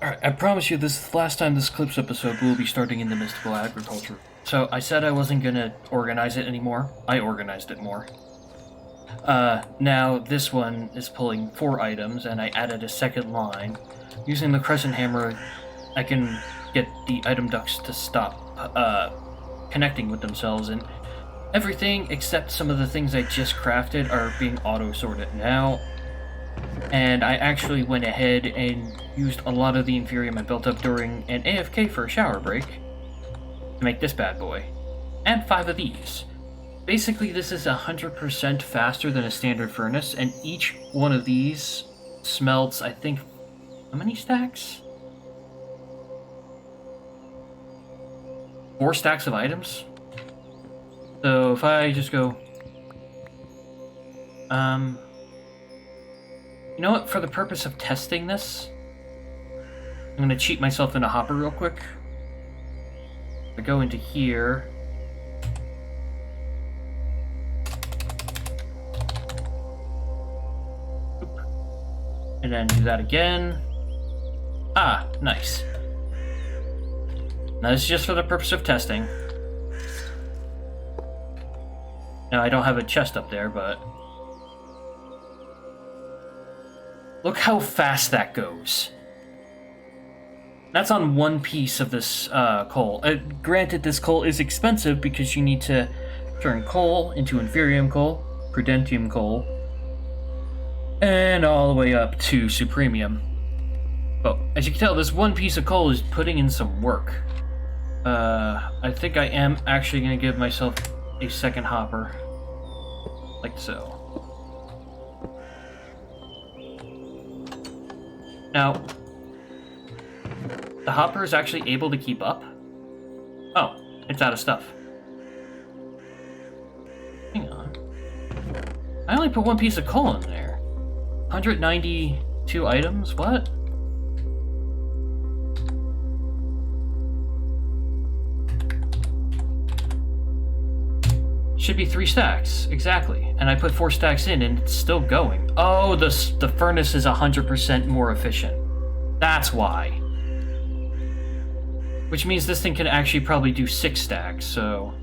Alright, I promise you this is the last time this Clips episode will be starting in the Mystical Agriculture. So I said I wasn't gonna organize it anymore. I organized it more. Now this one is pulling 4 items, and I added a second line. Using the crescent hammer, I can get the item ducts to stop connecting with themselves, and everything except some of the things I just crafted are being auto-sorted now. And I actually went ahead and used a lot of the Inferium I built up during an AFK for a shower break to make this bad boy. And 5 of these. Basically, this is 100% faster than a standard furnace, and each one of these smelts, I think, how many stacks? 4 stacks of items? So if I just go... You know what, for the purpose of testing this, I'm going to cheat myself in a hopper real quick. I go into here. Oop. And then do that again. Ah, nice. Now this is just for the purpose of testing. Now I don't have a chest up there, but... Look how fast that goes. That's on one piece of this coal. Granted, this coal is expensive because you need to turn coal into Inferium coal, Prudentium coal, and all the way up to Supremium. But as you can tell, this one piece of coal is putting in some work. I think I am actually going to give myself a second hopper. Like so. Now, the hopper is actually able to keep up. Oh, it's out of stuff. Hang on. I only put one piece of coal in there. 192 items? What? Should be 3 stacks, exactly. And I put 4 stacks in and it's still going. Oh, the furnace is 100% more efficient. That's why. Which means this thing can actually probably do 6 stacks, so...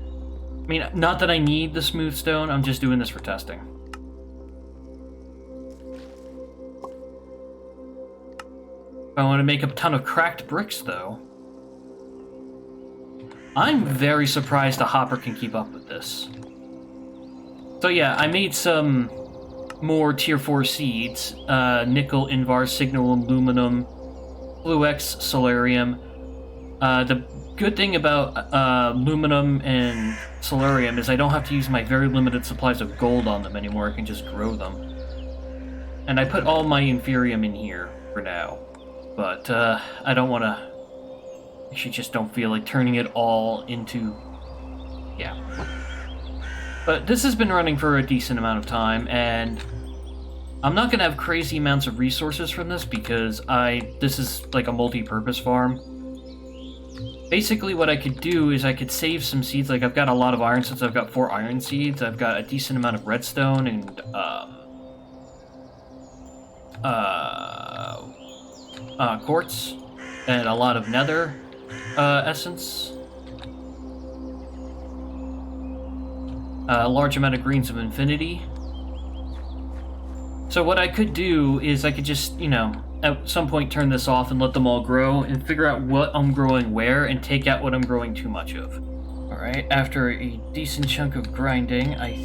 I mean, not that I need the smooth stone, I'm just doing this for testing. If I want to make a ton of cracked bricks, though... I'm very surprised a hopper can keep up with this. So yeah, I made some more tier 4 seeds. Nickel, Invar, Signal, Aluminum, Fluex, Solarium. The good thing about aluminum and Solarium is I don't have to use my very limited supplies of gold on them anymore. I can just grow them. And I put all my Inferium in here for now. But I don't want to... Actually, just don't feel like turning it all into... Yeah. But this has been running for a decent amount of time, and I'm not going to have crazy amounts of resources from this because this is like a multi-purpose farm. Basically, what I could do is I could save some seeds. Like, I've got a lot of iron since I've got 4 iron seeds. I've got a decent amount of redstone and quartz and a lot of nether essence. A large amount of greens of infinity. So what I could do is I could just, you know, at some point turn this off and let them all grow and figure out what I'm growing where and take out what I'm growing too much of. Alright, after a decent chunk of grinding, I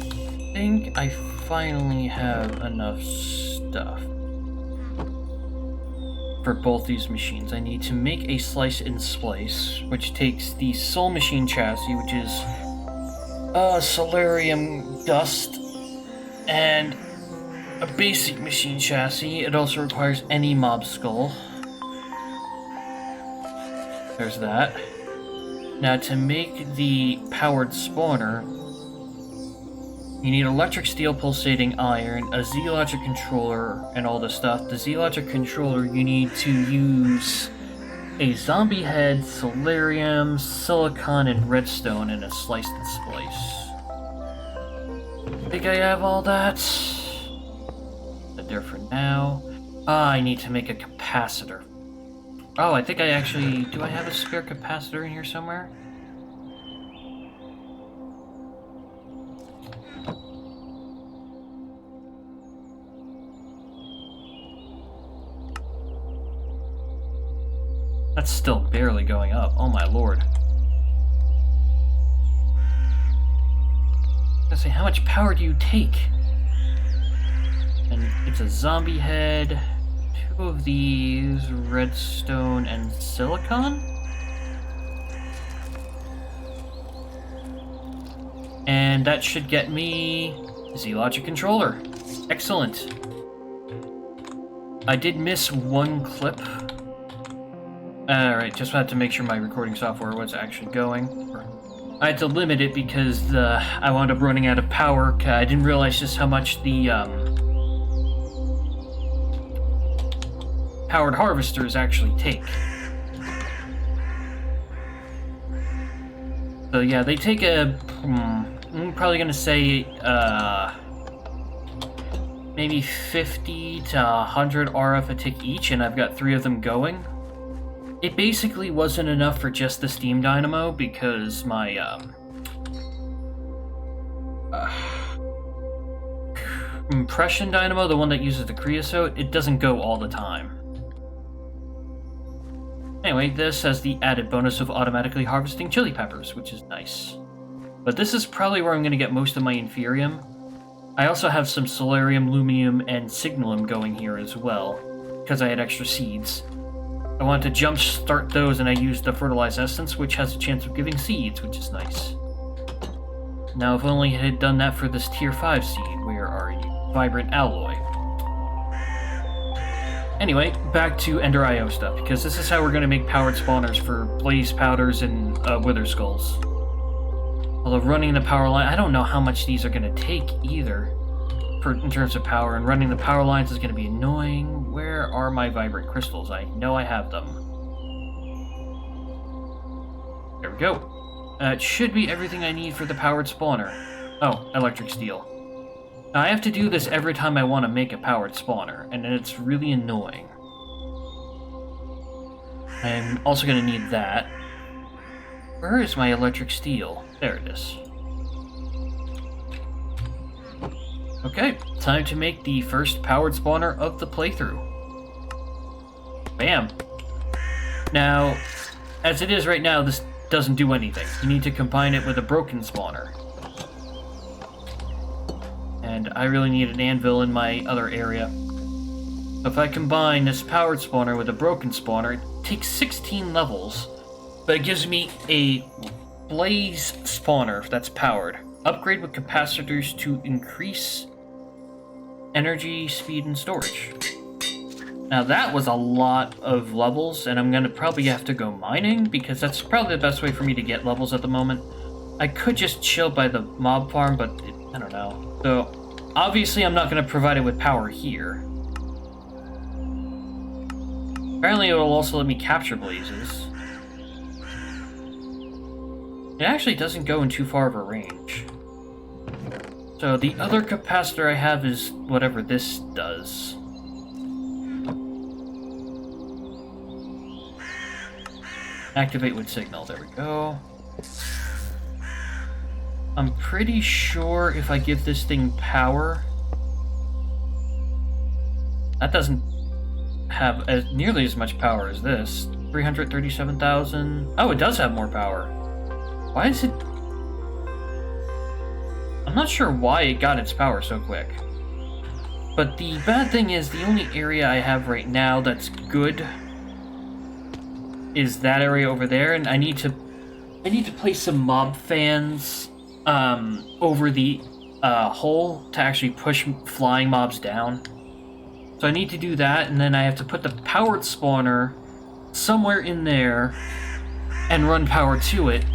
think I finally have enough stuff for both these machines. I need to make a slice and splice, which takes the soul machine chassis, which is solarium dust, and a basic machine chassis. It also requires any mob skull. There's that. Now, to make the powered spawner, you need electric steel pulsating iron, a Z-Logic controller, and all this stuff. The Z-Logic controller, you need to use a zombie head, solarium, silicon, and redstone in a slice and splice. Think I have all that? But there for now. I need to make a capacitor. Oh, I think I actually... Do I have a spare capacitor in here somewhere? That's still barely going up. Oh my lord. I was gonna say, how much power do you take? And it's a zombie head. 2 of these, redstone and silicon? And that should get me Z-Logic controller. Excellent. I did miss one clip. Alright, just had to make sure my recording software was actually going. I had to limit it because I wound up running out of power. I didn't realize just how much the powered harvesters actually take. So yeah, they take a... I'm probably gonna say maybe 50 to 100 RF a tick each, and I've got 3 of them going. It basically wasn't enough for just the steam dynamo because my compression dynamo, the one that uses the creosote, it doesn't go all the time. Anyway, this has the added bonus of automatically harvesting chili peppers, which is nice. But this is probably where I'm going to get most of my inferium. I also have some solarium, lumium, and signalum going here as well, because I had extra seeds. I wanted to jump start those, and I used the fertilized essence, which has a chance of giving seeds, which is nice. Now, if only I had done that for this tier 5 seed. Where are you? Vibrant alloy. Anyway, back to Ender IO stuff, because this is how we're going to make powered spawners for blaze powders and wither skulls. Although running the power line, I don't know how much these are going to take either, in terms of power, and running the power lines is going to be annoying. Where are my vibrant crystals? I know I have them. There we go. It should be everything I need for the powered spawner. Oh, electric steel. Now, I have to do this every time I want to make a powered spawner, and it's really annoying. I'm also going to need that. Where is my electric steel? There it is. Okay, time to make the first powered spawner of the playthrough. Bam! Now, as it is right now, this doesn't do anything. You need to combine it with a broken spawner. And I really need an anvil in my other area. So if I combine this powered spawner with a broken spawner, it takes 16 levels, but it gives me a blaze spawner that's powered. Upgrade with capacitors to increase energy, speed, and storage. Now that was a lot of levels, and I'm gonna probably have to go mining, because that's probably the best way for me to get levels at the moment. I could just chill by the mob farm, but I don't know. So, obviously I'm not gonna provide it with power here. Apparently it will also let me capture blazes. It actually doesn't go in too far of a range. So the other capacitor I have is whatever this does. Activate with signal, there we go. I'm pretty sure if I give this thing power, that doesn't have nearly as much power as this. 337,000. Oh, it does have more power. Why is it... I'm not sure why it got its power so quick. But the bad thing is, the only area I have right now that's good is that area over there, and I need to place some mob fans over the hole to actually push flying mobs down. So I need to do that, and then I have to put the powered spawner somewhere in there and run power to it.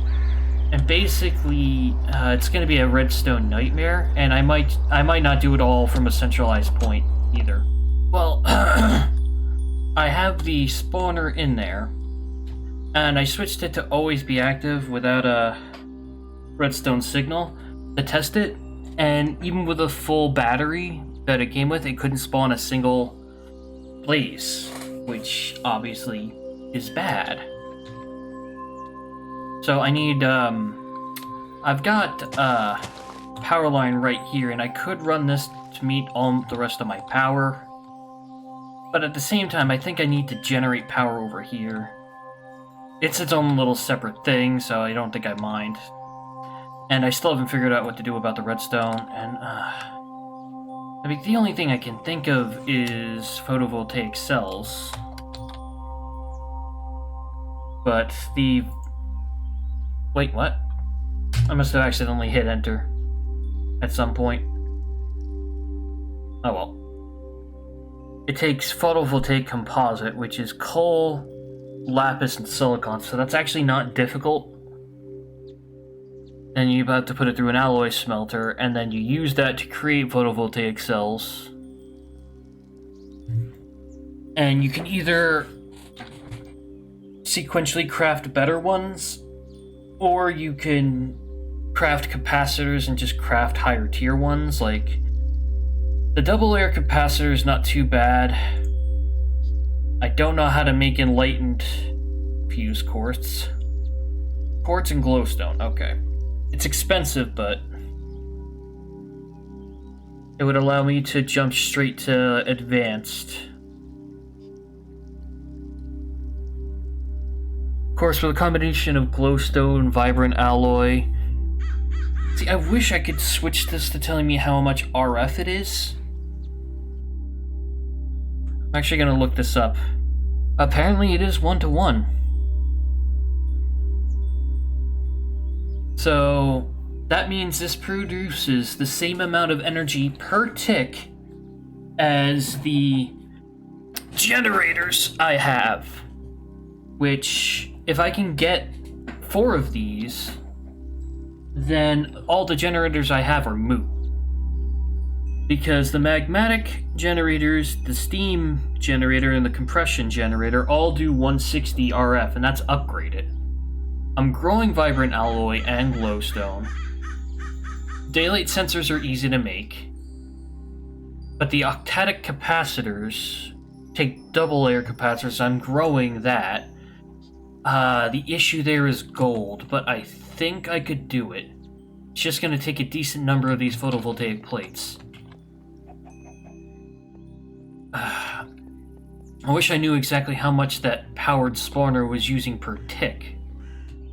And basically, it's going to be a redstone nightmare, and I might not do it all from a centralized point either. Well, I have the spawner in there, and I switched it to always be active without a redstone signal to test it, and even with a full battery that it came with, it couldn't spawn a single blaze, which obviously is bad. So I need, I've got power line right here, and I could run this to meet all the rest of my power. But at the same time, I think I need to generate power over here. It's its own little separate thing, so I don't think I mind. And I still haven't figured out what to do about the redstone, and, I mean, the only thing I can think of is photovoltaic cells. But the... Wait, what? I must have accidentally hit enter at some point. Oh well. It takes photovoltaic composite, which is coal, lapis, and silicon, so that's actually not difficult. Then you have to put it through an alloy smelter, and then you use that to create photovoltaic cells. And you can either sequentially craft better ones, or you can craft capacitors and just craft higher tier ones. Like, the double layer capacitor is not too bad. I don't know how to make enlightened fuse quartz. Quartz and glowstone, okay. It's expensive, but it would allow me to jump straight to advanced. Of course, with a combination of glowstone, vibrant alloy. See, I wish I could switch this to telling me how much RF it is. I'm actually going to look this up. Apparently it is 1-to-1. So that means this produces the same amount of energy per tick as the generators I have. Which, if I can get 4 of these, then all the generators I have are moot. Because the magmatic generators, the steam generator, and the compression generator all do 160 RF, and that's upgraded. I'm growing vibrant alloy and glowstone. Daylight sensors are easy to make. But the octadic capacitors take double layer capacitors. I'm growing that. The issue there is gold, but I think I could do it. It's just going to take a decent number of these photovoltaic plates. I wish I knew exactly how much that powered spawner was using per tick.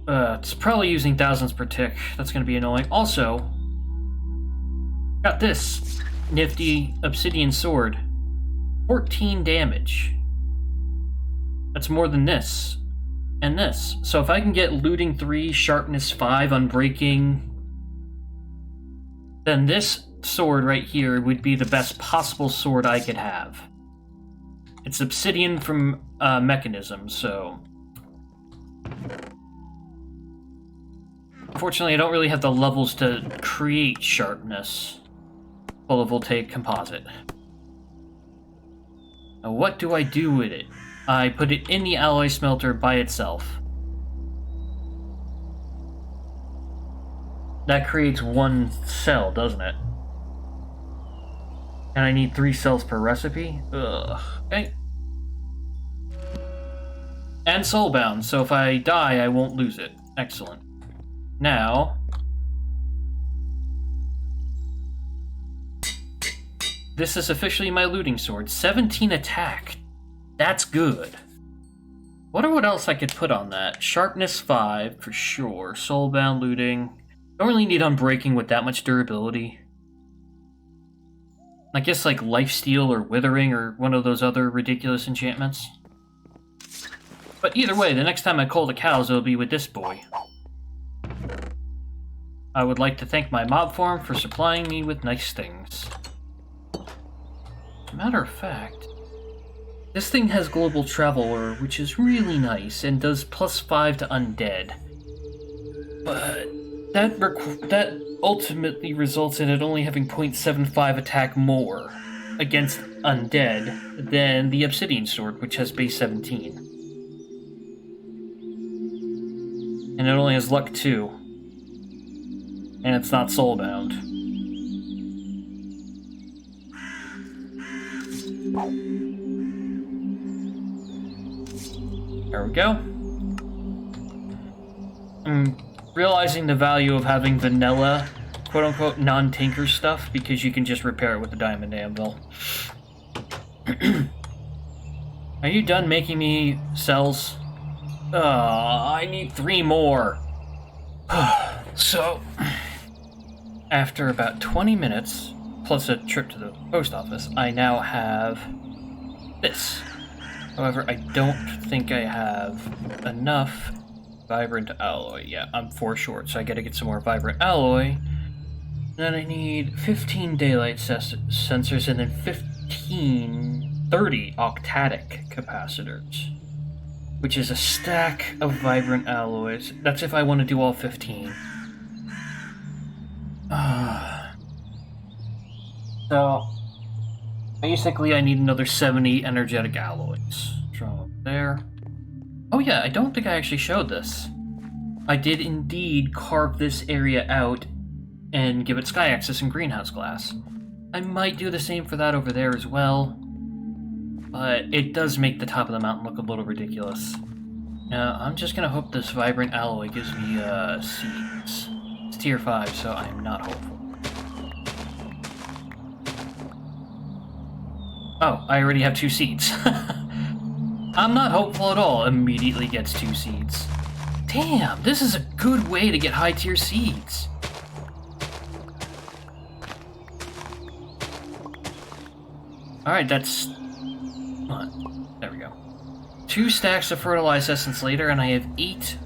It's probably using thousands per tick. That's going to be annoying. Also, got this nifty Obsidian Sword. 14 damage. That's more than this. And this. So if I can get looting 3, sharpness 5, unbreaking, then this sword right here would be the best possible sword I could have. It's obsidian from Mekanism, so... Unfortunately, I don't really have the levels to create sharpness. Photovoltaic composite. Now, what do I do with it? I put it in the alloy smelter by itself. That creates 1 cell, doesn't it? And I need 3 cells per recipe? Ugh. Okay. And soulbound, so if I die, I won't lose it. Excellent. Now... this is officially my looting sword. 17 attack. That's good. Wonder what else I could put on that. Sharpness 5, for sure. Soulbound looting. Don't really need unbreaking with that much durability. I guess like lifesteal or withering or one of those other ridiculous enchantments. But either way, the next time I call the cows, it'll be with this boy. I would like to thank my mob farm for supplying me with nice things. As a matter of fact, this thing has global traveler, which is really nice, and does +5 to undead. But that ultimately results in it only having 0.75 attack more against undead than the Obsidian Sword, which has base 17. And it only has luck 2. And it's not soulbound. There we go. I'm realizing the value of having vanilla, quote-unquote, non-tinker stuff, because you can just repair it with a diamond anvil. Are you done making me cells? I need 3 more. So, after about 20 minutes, plus a trip to the post office, I now have this. However, I don't think I have enough vibrant alloy. Yeah, I'm 4 short, so I gotta get some more vibrant alloy. Then I need 15 daylight sensors and then 30 octatic capacitors, which is a stack of vibrant alloys. That's if I want to do all 15. So, basically I need another 70 energetic alloys. From up there. Oh yeah, I don't think I actually showed this. I did indeed carve this area out and give it sky access and greenhouse glass. I might do the same for that over there as well, but it does make the top of the mountain look a little ridiculous. Now, I'm just gonna hope this vibrant alloy gives me seeds. It's tier 5, so I am not hopeful. Oh, I already have 2 seeds. I'm not hopeful at all. Immediately gets 2 seeds. Damn, this is a good way to get high tier seeds. Alright, that's... There we go. 2 stacks of fertilized essence later, and I have 8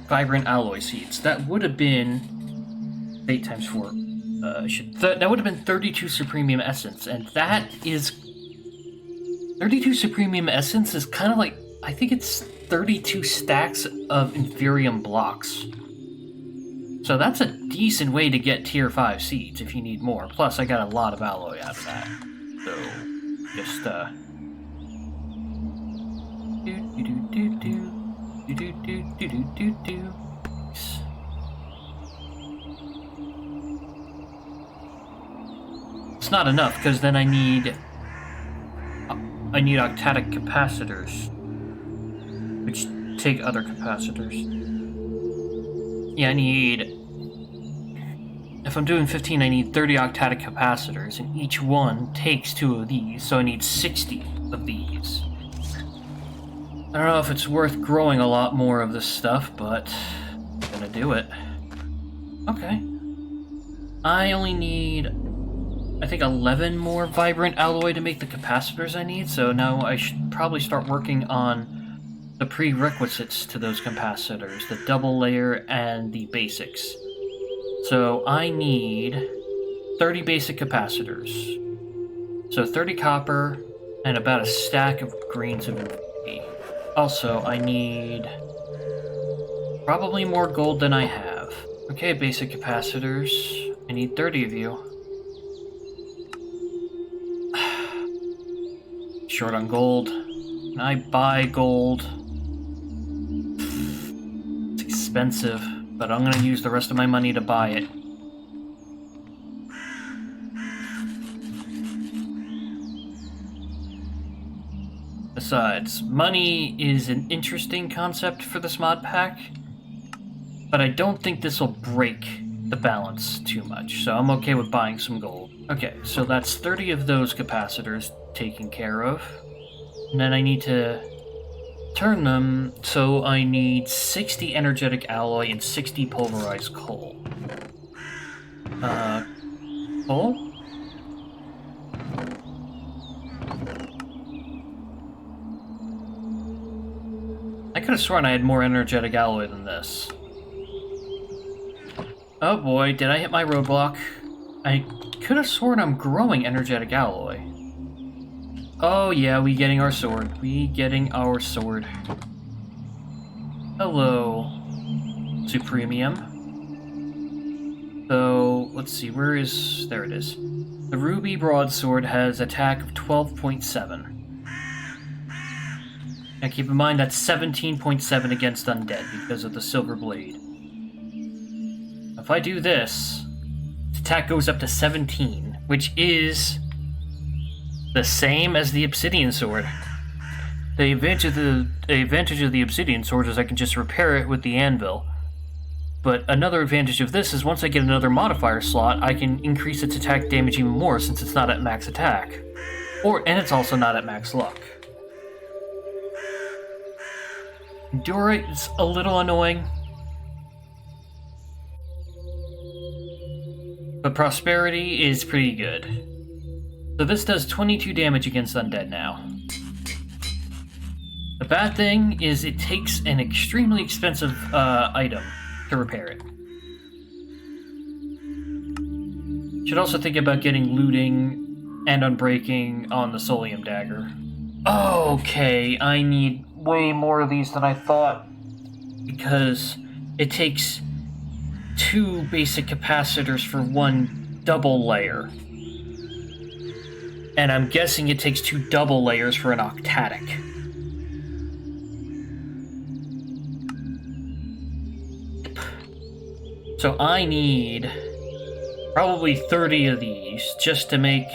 vibrant alloy seeds. That would have been 8 times 4. That would have been 32 supremium essence, and that is 32 supremium essence is kind of like, I think it's 32 stacks of inferium blocks. So that's a decent way to get tier 5 seeds if you need more. Plus, I got a lot of alloy out of that. So, just It's not enough, because then I need octatic capacitors, which take other capacitors. Yeah, I need... If I'm doing 15, I need 30 octatic capacitors, and each one takes 2 of these, so I need 60 of these. I don't know if it's worth growing a lot more of this stuff, but I'm gonna do it. Okay. I only need, I think, 11 more vibrant alloy to make the capacitors I need, so now I should probably start working on the prerequisites to those capacitors, the double layer and the basics. So I need 30 basic capacitors. So 30 copper and about a stack of grains of infinity. Also, I need probably more gold than I have. Okay, basic capacitors. I need 30 of you. Short on gold. Can I buy gold? It's expensive, but I'm gonna use the rest of my money to buy it. Besides, money is an interesting concept for this mod pack, but I don't think this will break the balance too much, so I'm okay with buying some gold. Okay, so that's 30 of those capacitors taken care of. And then I need to turn them, so I need 60 energetic alloy and 60 pulverized coal. Coal? I could have sworn I had more energetic alloy than this. Oh boy, did I hit my roadblock? I could have sworn I'm growing energetic alloy. Oh yeah, we getting our sword. We getting our sword. Hello, Supremium. So, let's see, where is... There it is. The Ruby Broadsword has attack of 12.7. Now keep in mind that's 17.7 against undead because of the silver blade. If I do this, attack goes up to 17, which is the same as the Obsidian Sword. The advantage of the Obsidian Sword is I can just repair it with the anvil. But another advantage of this is once I get another modifier slot, I can increase its attack damage even more since it's not at max attack. And it's also not at max luck. Endurite is a little annoying. But Prosperity is pretty good. So this does 22 damage against undead now. The bad thing is it takes an extremely expensive item to repair it. Should also think about getting looting and unbreaking on the Solium Dagger. Okay, I need way more of these than I thought, because it takes 2 basic capacitors for 1 double layer. And I'm guessing it takes 2 double layers for an octatic. So I need probably 30 of these just to make...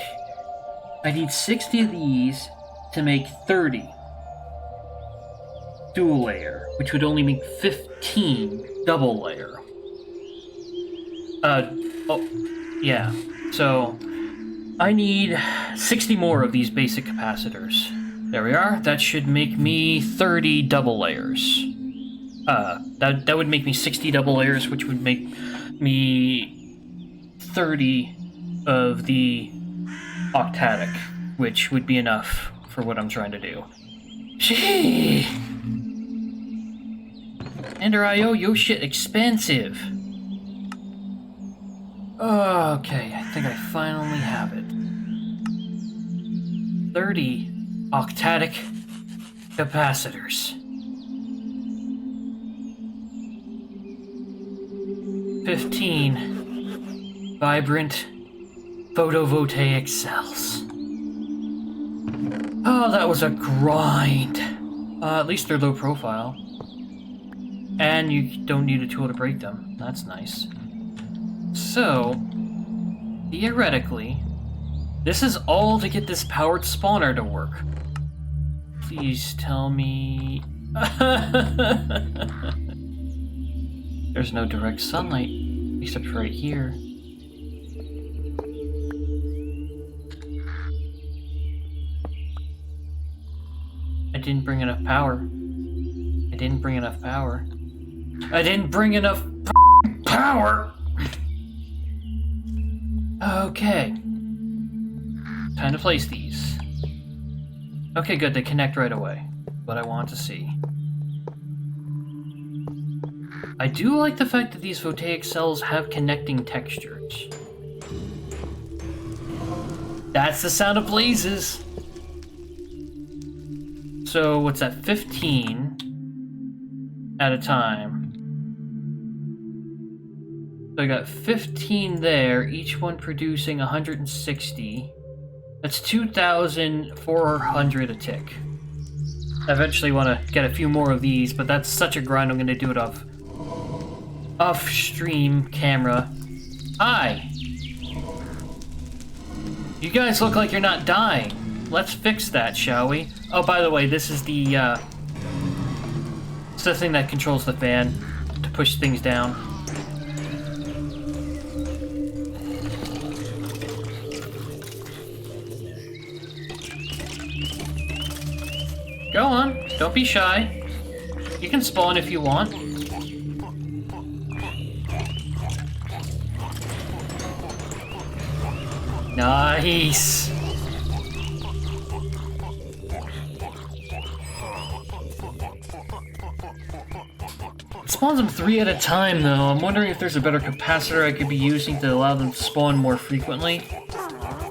I need 60 of these to make 30 dual layer, which would only make 15 double layer. Yeah. So I need 60 more of these basic capacitors. There we are. That should make me 30 double layers. That would make me 60 double layers, which would make me 30 of the octatic, which would be enough for what I'm trying to do. Gee! Ender IO, yo shit expensive. Okay, I think I finally have it. 30 octatic capacitors. 15 vibrant photovoltaic cells. Oh, that was a grind. At least they're low profile. And you don't need a tool to break them. That's nice. So, theoretically, this is all to get this powered spawner to work. Please tell me... There's no direct sunlight, except for right here. I didn't bring enough power. I didn't bring enough power. I didn't bring enough power! Okay. Time to place these. Okay, good, they connect right away. What I want to see. I do like the fact that these photovoltaic cells have connecting textures. That's the sound of blazes! So, what's that? 15 at a time. So I got 15 there, each one producing 160. That's 2,400 a tick. I eventually want to get a few more of these, but that's such a grind I'm going to do it off-stream camera. Hi! You guys look like you're not dying. Let's fix that, shall we? Oh, by the way, this is the, it's the thing that controls the fan to push things down. Go on, don't be shy. You can spawn if you want. Nice! It spawns them 3 at a time, though. I'm wondering if there's a better capacitor I could be using to allow them to spawn more frequently.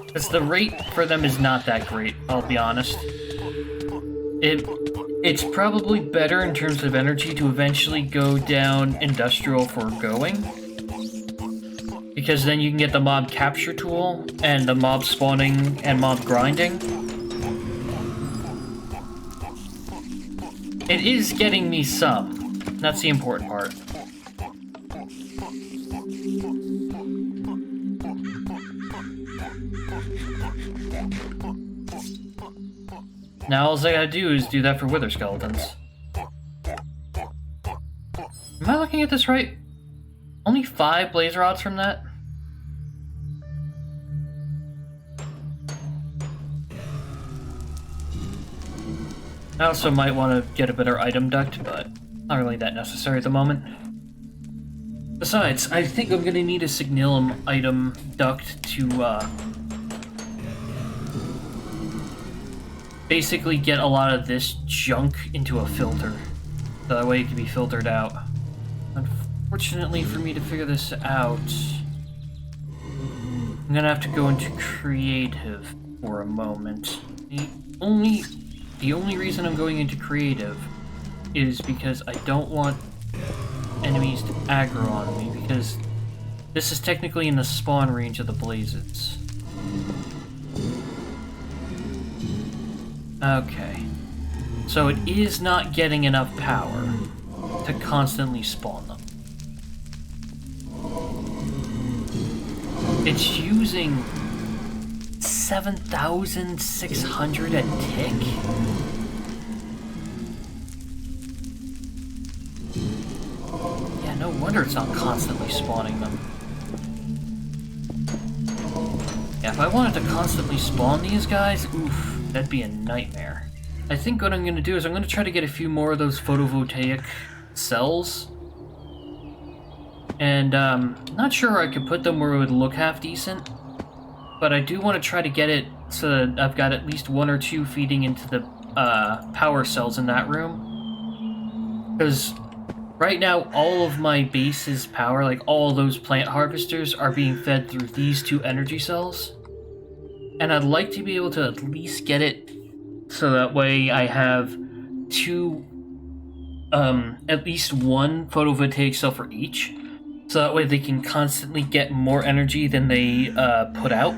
Because the rate for them is not that great, I'll be honest. It's probably better in terms of energy to eventually go down industrial for going. Because then you can get the mob capture tool, and the mob spawning, and mob grinding. It is getting me some. That's the important part. Now all I gotta do is do that for wither skeletons. Am I looking at this right? Only 5 blaze rods from that? I also might want to get a better item duct, but not really that necessary at the moment. Besides, I think I'm going to need a signalum item duct to basically get a lot of this junk into a filter. So that way it can be filtered out. Unfortunately, for me to figure this out, I'm going to have to go into creative for a moment. The only reason I'm going into creative is because I don't want enemies to aggro on me, because this is technically in the spawn range of the blazes. Okay. So it is not getting enough power to constantly spawn them. It's using 7,600 a tick? Yeah, no wonder it's not constantly spawning them. Yeah, if I wanted to constantly spawn these guys, oof, that'd be a nightmare. I think what I'm going to do is I'm going to try to get a few more of those photovoltaic cells. And, not sure I could put them where it would look half decent. But I do want to try to get it so that I've got at least 1 or 2 feeding into the power cells in that room. Because right now, all of my base's power, like all those plant harvesters, are being fed through these 2 energy cells. And I'd like to be able to at least get it so that way I have 2, at least 1 photovoltaic cell for each. So that way they can constantly get more energy than they put out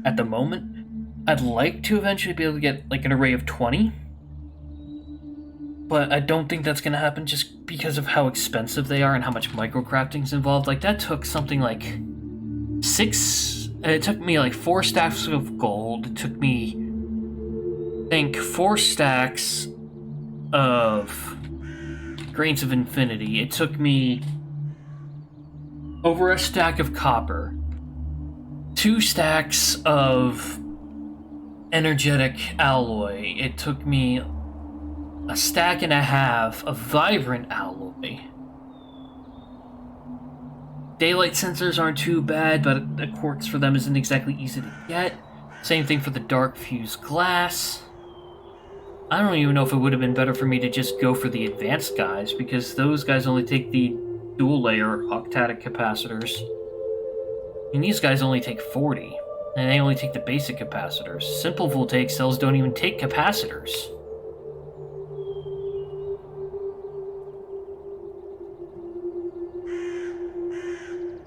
at the moment. I'd like to eventually be able to get like an array of 20. But I don't think that's going to happen just because of how expensive they are and how much microcrafting's involved. Like that took something like 6... It took me like 4 stacks of gold. It took me, I think, 4 stacks of grains of infinity. It took me over a stack of copper, 2 stacks of energetic alloy. It took me a stack and a half of vibrant alloy. Daylight sensors aren't too bad, but the quartz for them isn't exactly easy to get. Same thing for the dark fused glass. I don't even know if it would have been better for me to just go for the advanced guys, because those guys only take the dual layer octadic capacitors. And these guys only take 40, and they only take the basic capacitors. Simple voltaic cells don't even take capacitors.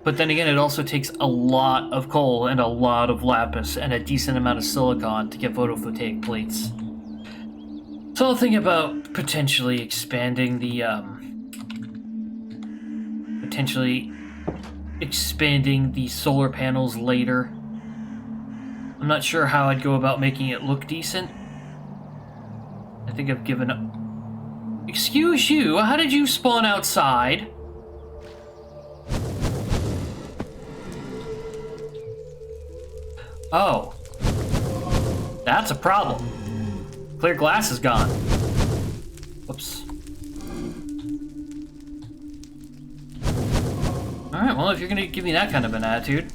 But then again, it also takes a lot of coal and a lot of lapis and a decent amount of silicon to get photovoltaic plates. So I'll think about potentially expanding the, solar panels later. I'm not sure how I'd go about making it look decent. I think I've given up. Excuse you, how did you spawn outside? Oh. That's a problem. Clear glass is gone. Whoops. Alright, well, if you're gonna give me that kind of an attitude.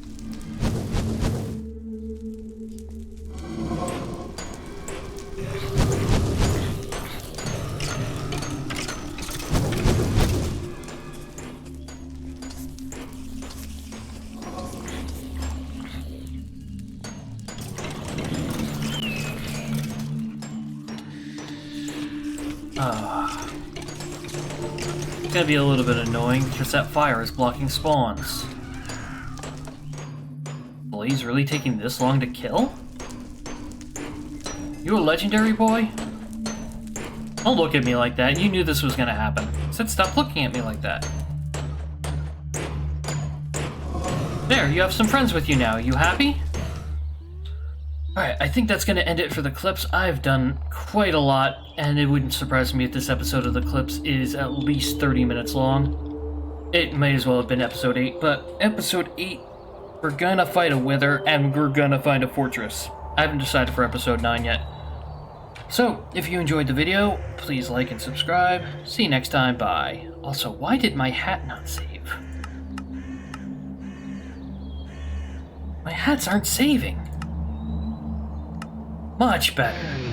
It's gonna be a little bit annoying because that fire is blocking spawns. Blaze really taking this long to kill? You a legendary boy? Don't look at me like that. You knew this was gonna happen. I said stop looking at me like that. There, you have some friends with you now. You happy? Alright, I think that's going to end it for the clips. I've done quite a lot, and it wouldn't surprise me if this episode of the clips is at least 30 minutes long. It may as well have been episode 8, but episode 8, we're gonna fight a wither, and we're gonna find a fortress. I haven't decided for episode 9 yet. So, if you enjoyed the video, please like and subscribe. See you next time, bye. Also, why did my hat not save? My hats aren't saving. Much better.